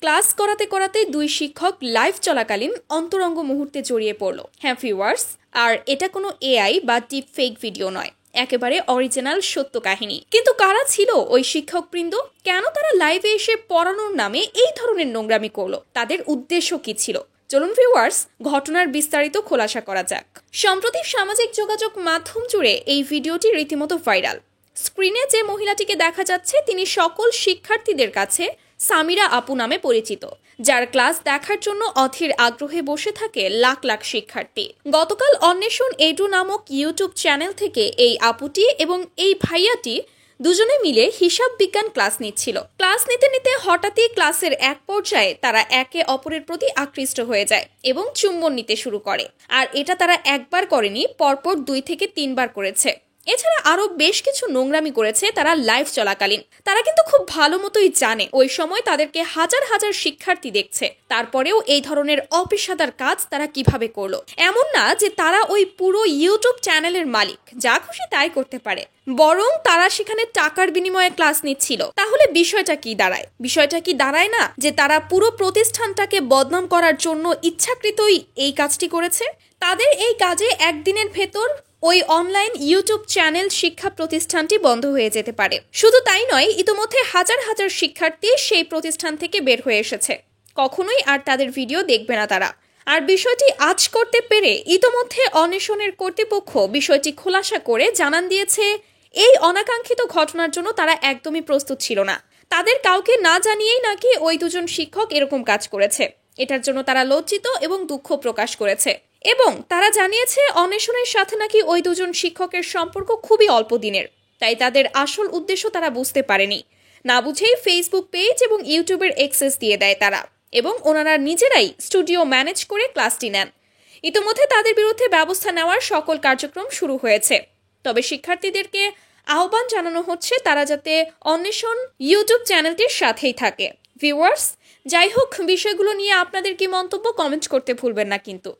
Class করাতে করাতে দুই শিক্ষক লাইভ চলাকালীন অন্তরঙ্গ মুহূর্তে জড়িয়ে পড়ল। হ্যাঁ ভিউয়ার্স, আর এটা কোনো এআই বা ডিপ ফেক ভিডিও নয়, একেবারে অরিজিনাল সত্য কাহিনী। কিন্তু কারা ছিল ওই শিক্ষকবৃন্দ? কেন তারা লাইভে এসে পড়ানোর নামে এই ধরনের নোংরামি করলো? তাদের উদ্দেশ্য কি ছিল? চলুন ভিউয়ার্স, ঘটনার বিস্তারিত খোলাসা করা যাক। সম্প্রতি সামাজিক যোগাযোগ মাধ্যম জুড়ে এই ভিডিওটি রীতিমতো ভাইরাল। স্ক্রিনে যে মহিলাটিকে দেখা যাচ্ছে তিনি সকল শিক্ষার্থীদের কাছে সামিরা আপু নামে পরিচিত, যার ক্লাস দেখার জন্য অধীর আগ্রহে বসে থাকে লাখ লাখ শিক্ষার্থী। গতকাল অন্বেষণ এডু নামক ইউটিউব চ্যানেল থেকে এই আপুটি এবং এই ভাইয়াটি দুজনে মিলে হিসাব বিজ্ঞান ক্লাস নিচ্ছিল। ক্লাস নিতে নিতে হঠাৎই ক্লাসের এক পর্যায়ে তারা একে অপরের প্রতি আকৃষ্ট হয়ে যায় এবং চুম্বন নিতে শুরু করে। আর এটা তারা একবার করেনি, পরপর 2 থেকে 3 বার করেছে। এছাড়া আরো বেশ কিছু নোংরামি করেছে তারা লাইভ চলাকালীন। তারা কিন্তু খুব ভালো মতোই জানে ওই সময় তাদেরকে হাজার হাজার শিক্ষার্থী দেখছে, তারপরেও এই ধরনের অপেশাদার কাজ তারা কিভাবে করলো। এমন না যে তারা ওই পুরো ইউটিউব চ্যানেলের মালিক, যা খুশি তাই করতে পারে, বরং তারা সেখানে টাকার বিনিময়ে ক্লাস নিচ্ছিল। তাহলে বিষয়টা কি দাঁড়ায়? বিষয়টা কি দাঁড়ায় না যে তারা পুরো প্রতিষ্ঠানটাকে বদনাম করার জন্য ইচ্ছাকৃতই এই কাজটি করেছে? তাদের এই কাজে একদিনের ভেতর ওই অনলাইন ইউটিউব চ্যানেল শিক্ষা প্রতিষ্ঠানটি বন্ধ হয়ে যেতে পারে। শুধু তাই নয়, ইতোমধ্যে হাজার হাজার শিক্ষার্থী সেই প্রতিষ্ঠান থেকে বের হয়ে এসেছে। কখনোই আর তাদের ভিডিও দেখবে না তারা। আর বিষয়টি আঁচ করতে পেরে ইতোমধ্যে অন্বেষণের কর্তৃপক্ষ বিষয়টি খোলাসা করে জানান দিয়েছে এই অনাকাঙ্ক্ষিত ঘটনার জন্য তারা একদমই প্রস্তুত ছিল না। তাদের কাউকে না জানিয়েই নাকি ওই দুজন শিক্ষক এরকম কাজ করেছে। এটার জন্য তারা লজ্জিত এবং দুঃখ প্রকাশ করেছে এবং তারা জানিয়েছে অন্বেষণের সাথে নাকি ওই দুজন শিক্ষকের সম্পর্ক খুবই অল্প দিনের, তাই তাদের আসল উদ্দেশ্য তারা বুঝতে পারেনি। না বুঝেই ফেসবুক পেজ এবং ইউটিউবের অ্যাক্সেস দিয়ে দেয় তারা এবং ওনারা নিজেরাই স্টুডিও ম্যানেজ করে ক্লাসটি নেন। ইতিমধ্যে তাদের বিরুদ্ধে ব্যবস্থা নেওয়ার সকল কার্যক্রম শুরু হয়েছে। তবে শিক্ষার্থীদেরকে আহ্বান জানানো হচ্ছে তারা যাতে অন্বেষণ ইউটিউব চ্যানেলটির সাথেই থাকে। ভিউয়ার্স, যাই হোক, বিষয়গুলো নিয়ে আপনাদের কি মন্তব্য কমেন্ট করতে ভুলবেন না কিন্তু।